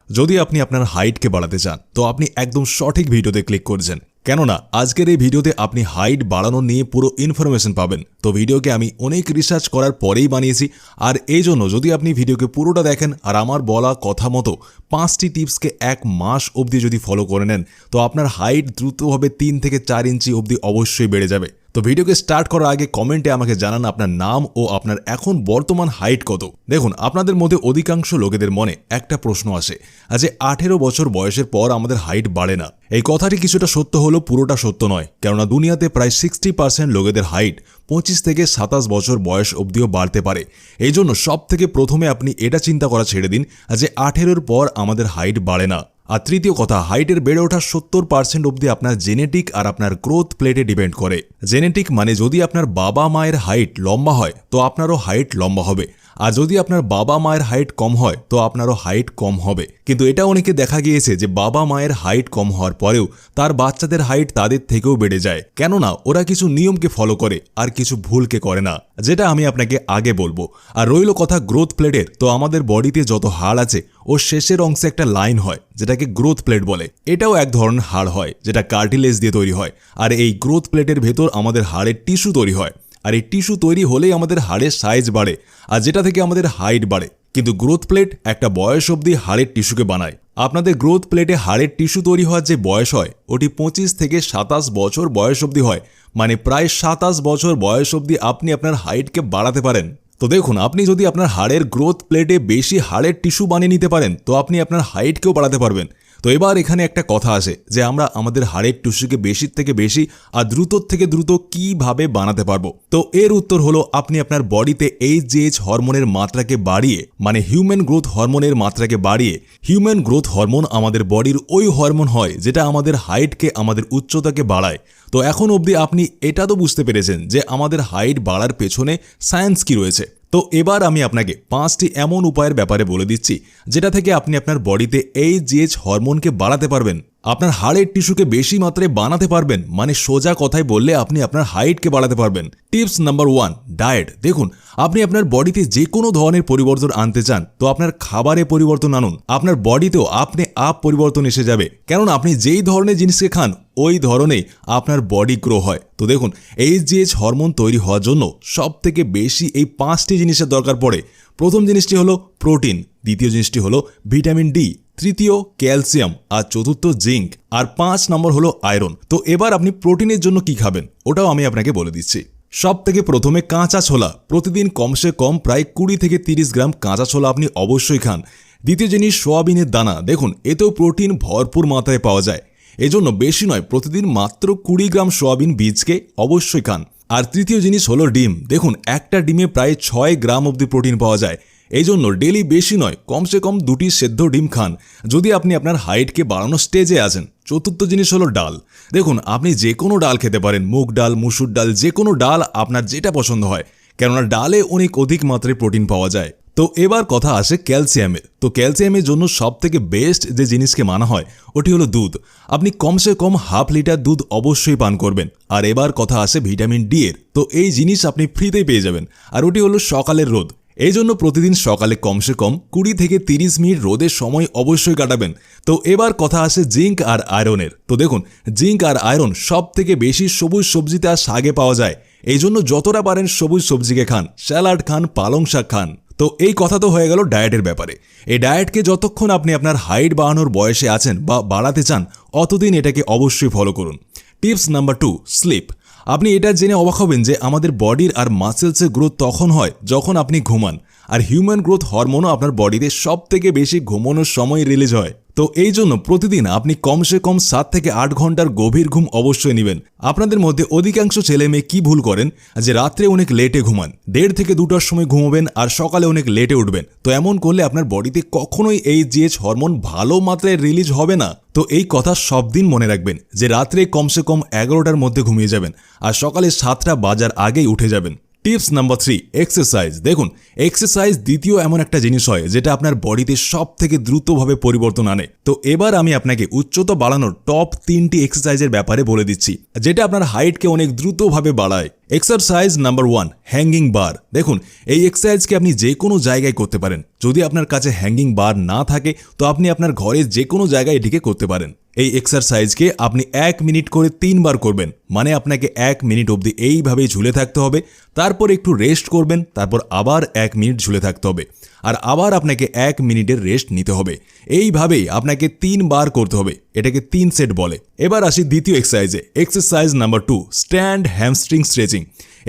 যদি আপনি আপনার হাইটকে বাড়াতে চান তো আপনি একদম সঠিক ভিডিওতে ক্লিক করছেন, কেননা আজকের এই ভিডিওতে আপনি হাইট বাড়ানো নিয়ে পুরো ইনফরমেশন পাবেন। তো ভিডিওকে আমি অনেক রিসার্চ করার পরেই বানিয়েছি, আর এই জন্য যদি আপনি ভিডিওকে পুরোটা দেখেন আর আমার বলা কথা মতো 5টি টিপসকে 1 মাস অবধি যদি ফলো করে নেন তো আপনার হাইট দ্রুতভাবে 3 থেকে 4 ইঞ্চি অবধি অবশ্যই বেড়ে যাবে। তো ভিডিওকে স্টার্ট করার আগে কমেন্টে আমাকে জানান আপনার নাম ও আপনার এখন বর্তমান হাইট কত। দেখুন, আপনাদের মধ্যে অধিকাংশ লোকেদের মনে একটা প্রশ্ন আসে যে 18 বছর বয়সের পর আমাদের হাইট বাড়ে না। এই কথাটি কিছুটা সত্য হলেও পুরোটা সত্য নয়, কেননা দুনিয়াতে প্রায় 60% লোকেদের হাইট 25 থেকে 27 বছর বয়স অবধিও বাড়তে পারে। এই জন্য সব থেকে প্রথমে আপনি এটা চিন্তা করা ছেড়ে দিন যে 18-র পর আমাদের হাইট বাড়ে না। আর তৃতীয় কথা, হাইটের বেড়ে ওঠা 70% অবধি আপনার জেনেটিক আর আপনার গ্রোথ প্লেটে ডিপেন্ড করে। জেনেটিক মানে যদি আপনার বাবা মায়ের হাইট লম্বা হয় তো আপনারও হাইট লম্বা হবে, আর যদি আপনার বাবা মায়ের হাইট কম হয় তো আপনারও হাইট কম হবে। কিন্তু এটা অনেকে দেখা গিয়েছে যে বাবা মায়ের হাইট কম হওয়ার পরেও তার বাচ্চাদের হাইট তাদের থেকেও বেড়ে যায়, কেননা ওরা কিছু নিয়মকে ফলো করে আর কিছু ভুলকে করে না, যেটা আমি আপনাকে আগে বলবো। আর রইল কথা গ্রোথ প্লেটের, তো আমাদের বডিতে যত হাড় আছে ওর শেষের অংশে একটা লাইন হয় যেটাকে গ্রোথ প্লেট বলে। এটাও এক ধরনের হাড় হয় যেটা কার্টিলেজ দিয়ে তৈরি হয়, আর এই গ্রোথ প্লেটের ভেতর আমাদের হাড়ের টিস্যু তৈরি হয়, আর এই টিস্যু তৈরি হলেই আমাদের হাড়ের সাইজ বাড়ে, আর যেটা থেকে আমাদের হাইট বাড়ে। কিন্তু গ্রোথ প্লেট একটা বয়স অবধি হাড়ের টিস্যুকে বানায়। আপনাদের গ্রোথ প্লেটে হাড়ের টিস্যু তৈরি হওয়ার যে বয়স হয় ওটি 25 থেকে 27 বছর বয়স অবধি হয়, মানে প্রায় 27 বছর বয়স অবধি আপনি আপনার হাইটকে বাড়াতে পারেন। তো দেখুন, আপনি যদি আপনার হাড়ের গ্রোথ প্লেটে বেশি হাড়ের টিস্যু বানিয়ে নিতে পারেন তো আপনি আপনার হাইটকেও বাড়াতে পারবেন। তো এবার এখানে একটা কথা আসে যে আমরা আমাদের হাড়ের টিস্যুকে বেশির থেকে বেশি আর দ্রুত থেকে দ্রুত কিভাবে বানাতে পারবো। তো এর উত্তর হলো আপনি আপনার বডিতে এইচজিএইচ হরমোনের মাত্রাকে বাড়িয়ে, মানে হিউম্যান গ্রোথ হরমোনের মাত্রাকে বাড়িয়ে। হিউম্যান গ্রোথ হরমোন আমাদের বডির ওই হরমোন হয় যেটা আমাদের হাইটকে, আমাদের উচ্চতাকে বাড়ায়। তো এখন অবধি আপনি এটা তো বুঝতে পেরেছেন যে আমাদের হাইট বাড়ার পেছনে সায়েন্স কি রয়েছে। তো এবার আমি আপনাকে 5টি এমন উপায়ের ব্যাপারে বলে দিচ্ছি যেটা থেকে আপনি আপনার বডিতে এইচজিএইচ হরমোনকে বাড়াতে পারবেন, আপনার হাড়ের টিস্যুকে বেশি মাত্রায় বানাতে পারবেন, মানে সোজা কথায় বললে আপনি আপনার হাইটকে বাড়াতে পারবেন। Tips number 1, diet. দেখুন, আপনি আপনার বডিতে যে কোনো ধরনের পরিবর্তন আনতে চান তো আপনার খাবারে পরিবর্তন আনুন, আপনার বডিতেও আপনি পরিবর্তন এসে যাবে, কারণ আপনি যেই ধরনের জিনিসকে খান ওই ধরনেই আপনার বডি গ্রো হয়। তো দেখুন, এইচজিএইচ হরমোন তৈরি হওয়ার জন্য সব থেকে বেশি এই 5টি জিনিসের দরকার পড়ে। প্রথম জিনিসটি হলো প্রোটিন, দ্বিতীয় জিনিসটি হলো ভিটামিন ডি, তৃতীয় ক্যালসিয়াম, আর চতুর্থ জিঙ্ক, আর 5 নম্বর হলো আয়রন। তো এবার আপনি প্রোটিনের জন্য কি খাবেন ওটাও আমি আপনাকে বলে দিচ্ছি। সব থেকে প্রথমে কাঁচা ছোলা, প্রতিদিন কমসে কম প্রায় 20 থেকে 30 গ্রাম কাঁচা ছোলা আপনি অবশ্যই খান। দ্বিতীয় জিনিস সোয়াবিনের দানা, দেখুন এতেও প্রোটিন ভরপুর মাত্রায় পাওয়া যায়, এজন্য বেশি নয়, প্রতিদিন মাত্র 20 গ্রাম সোয়াবিন বীজকে অবশ্যই খান। আর তৃতীয় জিনিস হলো ডিম, দেখুন একটা ডিমে প্রায় 6 গ্রাম অবধি প্রোটিন পাওয়া যায়, এই জন্য ডেলি বেশি নয়, কমসে কম 2টি সেদ্ধ ডিম খান যদি আপনি আপনার হাইটকে বাড়ানোর স্টেজে আছেন। চতুর্থ জিনিস হলো ডাল, দেখুন আপনি যে কোনো ডাল খেতে পারেন, মুগ ডাল, মুসুর ডাল, যে কোনো ডাল আপনার যেটা পছন্দ হয়, কেননা ডালে অনেক অধিক মাত্রায় প্রোটিন পাওয়া যায়। তো এবার কথা আসে ক্যালসিয়ামের। তো ক্যালসিয়ামের জন্য সব থেকে বেস্ট যে জিনিসকে মানা হয় ওটি হলো দুধ, আপনি কমসে কম ½ লিটার দুধ অবশ্যই পান করবেন। আর এবার কথা আসে ভিটামিন ডি এর, তো এই জিনিস আপনি ফ্রিতেই পেয়ে যাবেন, আর ওটি হলো সকালের রোদ। এই জন্য প্রতিদিন সকালে কমসে কম 20 থেকে 30 মিনিট রোদের সময় অবশ্যই কাটাবেন। তো এবার কথা আসে জিঙ্ক আর আয়রনের। তো দেখুন, জিঙ্ক আর আয়রন সব থেকে বেশি সবুজ সবজিতে আর শাকে পাওয়া যায়, এই জন্য যতটা পারেন সবুজ সবজিকে খান, স্যালাড খান, পালং শাক খান। তো এই কথা তো হয়ে গেল ডায়েটের ব্যাপারে। এই ডায়েটকে যতক্ষণ আপনি আপনার হাইট বাড়ানোর বয়সে আছেন বা বাড়াতে চান অতদিন এটাকে অবশ্যই ফলো করুন। Tips number 2, sleep. আপনি এটা জেনে অবাক হবেন যে আমাদের বডির আর মাসেলসের গ্রোথ তখন হয় যখন আপনি ঘুমান, আর হিউম্যান গ্রোথ হরমোনও আপনার বডিতে সব থেকে বেশি ঘুমানোর সময় রিলিজ হয়। তো এই জন্য প্রতিদিন আপনি কমসে কম 7 থেকে 8 ঘন্টার গভীর ঘুম অবশ্যই নেবেন। আপনাদের মধ্যে অধিকাংশ ছেলে মেয়ে কি ভুল করেন যে রাত্রে অনেক লেটে ঘুমান, 1:30 থেকে 2টার সময় ঘুমাবেন আর সকালে অনেক লেটে উঠবেন। তো এমন করলে আপনার বডিতে কখনোই এইচজিএইচ হরমোন ভালো মাত্রায় রিলিজ হবে না। তো এই কথা সব দিন মনে রাখবেন যে রাত্রে কমসে কম 11টার মধ্যে ঘুমিয়ে যাবেন আর সকালে 7টা বাজার আগেই উঠে যাবেন। Tips number 3, exercise. দেখুন, এক্সারসাইজ দ্বিতীয় এমন একটা জিনিস হয় যেটা আপনার বডিতে সব থেকে দ্রুতভাবে পরিবর্তন আনে। তো এবার আমি আপনাকে উচ্চতা বাড়ানোর টপ 3টি এক্সারসাইজের ব্যাপারে বলে দিচ্ছি যেটা আপনার হাইটকে অনেক দ্রুতভাবে বাড়ায়। এক্সারসাইজ নাম্বার 1, হ্যাঙ্গিং বার। দেখুন, এই এক্সারসাইজকে আপনি যে কোনো জায়গায় করতে পারেন। যদি আপনার কাছে হ্যাঙ্গিং বার না থাকে তো আপনি আপনার ঘরের যে কোনো জায়গায় এটিকে করতে পারেন। এই এক্সারসাইজকে আপনি 1 মিনিট করে 3 বার করবেন। মানে আপনাকে 1 মিনিট অবধি এইভাবেই ঝুলে থাকতে হবে, তারপর একটু রেস্ট করবেন, তারপর আবার 1 মিনিট ঝুলে থাকতে হবে, আর আবার আপনাকে 1 মিনিটের রেস্ট নিতে হবে। এইভাবেই আপনাকে 3 বার করতে হবে। এটাকে 3 সেট বলে। এবার আসি দ্বিতীয় এক্সারসাইজে। Exercise number 2, stand hamstring stretching.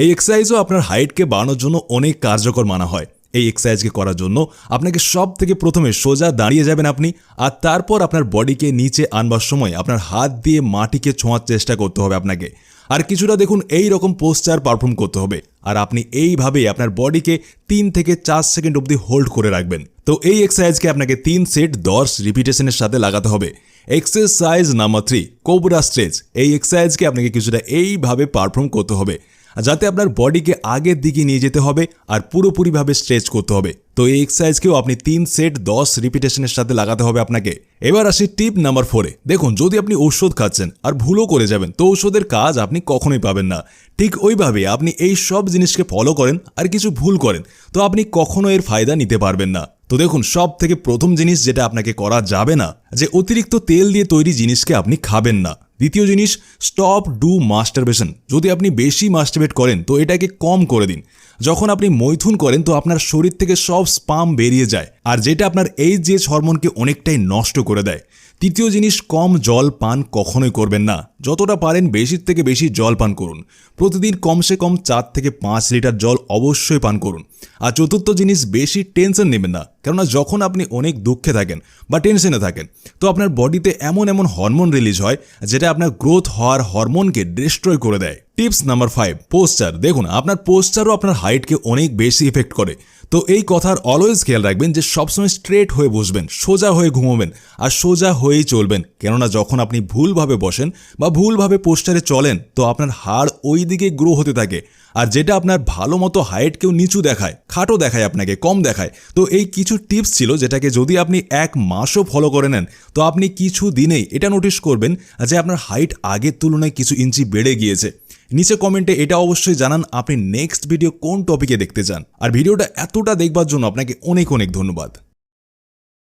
এই এক্সারসাইজও আপনার হাইটকে বাড়ানোর জন্য অনেক কার্যকর মানা হয়। এই এক্সারসাইজকে করার জন্য আপনাকে সব থেকে প্রথমে সোজা দাঁড়িয়ে যাবেন আপনি, আর তারপর আপনার বডিকে নিচে আনবার সময় আপনার হাত দিয়ে মাটিকে ছোঁয়ার চেষ্টা করতে হবে আপনাকে। আর কিছুটা দেখুন এই রকম পোস্টার পারফর্ম করতে হবে, আর আপনি এইভাবেই আপনার বডিকে 3 থেকে 4 সেকেন্ড অবধি হোল্ড করে রাখবেন। তো এই এক্সারসাইজকে আপনাকে 3 সেট 10 রিপিটেশনের সাথে লাগাতে হবে। Exercise number 3, cobra stretch. এই এক্সারসাইজকে আপনাকে কিছুটা এইভাবে পারফর্ম করতে হবে, যাতে আপনার বডিকে আগের দিকে নিয়ে যেতে হবে আর পুরোপুরিভাবে স্ট্রেচ করতে হবে। তো এই এক্সারসাইজকেও আপনি 3 সেট 10 রিপিটেশনের সাথে লাগাতে হবে আপনাকে। এবার আসি টিপ নাম্বার 4-এ। দেখুন, যদি আপনি ঔষধ খাচ্ছেন আর ভুলও করে যাবেন তো ঔষধের কাজ আপনি কখনোই পাবেন না। ঠিক ওইভাবে আপনি এই সব জিনিসকে ফলো করেন আর কিছু ভুল করেন তো আপনি কখনো এর ফায়দা নিতে পারবেন না। তো দেখুন, সব থেকে প্রথম জিনিস যেটা আপনাকে করা যাবে না, যে অতিরিক্ত তেল দিয়ে তৈরি জিনিসকে আপনি খাবেন না। দ্বিতীয় জিনিস, স্টপ ডু মাস্টারবেশন। যদি আপনি বেশি মাস্টারবেট করেন তো এটাকে কম করে দিন। যখন আপনি মৈথুন করেন তো আপনার শরীর থেকে সব স্পাম বেরিয়ে যায়, আর যেটা আপনার এইচজিএইচ হরমোনকে অনেকটাই নষ্ট করে দেয়। তৃতীয় জিনিস, কম জল পান কখনোই করবেন না। যতটা পারেন বেশির থেকে বেশি জল পান করুন। প্রতিদিন কমসে কম 4 থেকে 5 লিটার জল অবশ্যই পান করুন। আর চতুর্থ জিনিস, বেশি টেনশন নেবেন না। কেননা যখন আপনি অনেক দুঃখে থাকেন বা টেনশনে থাকেন তো আপনার বডিতে এমন এমন হরমোন রিলিজ হয় যেটা আপনার গ্রোথ হওয়ার হরমোনকে ডিস্ট্রয় করে দেয়। Tips number 5, poster. দেখুন, আপনার পোস্টারও আপনার হাইটকে অনেক বেশি ইফেক্ট করে। তো এই কথার অলওয়েজ খেয়াল রাখবেন যে সবসময় স্ট্রেট হয়ে বসবেন, সোজা হয়ে ঘুমোবেন আর সোজা হয়েই চলবেন। কেননা যখন আপনি ভুলভাবে বসেন বা ভুলভাবে পোস্টারে চলেন তো আপনার হাড় ওই দিকে গ্রো হতে থাকে, আর যেটা আপনার ভালো মতো হাইটকেও নিচু দেখায়, খাটো দেখায়, আপনাকে কম দেখায়। তো এই কিছু টিপস ছিল যেটাকে যদি আপনি 1 মাসও ফলো করে নেন তো আপনি কিছু দিনেই এটা নোটিস করবেন যে আপনার হাইট আগের তুলনায় কিছু ইঞ্চি বেড়ে গিয়েছে। নিচে কমেন্টে এটা অবশ্যই জানান আপনি নেক্সট ভিডিও কোন টপিকে দেখতে চান। আর ভিডিওটা এতটা দেখবার জন্য আপনাকে অনেক অনেক ধন্যবাদ।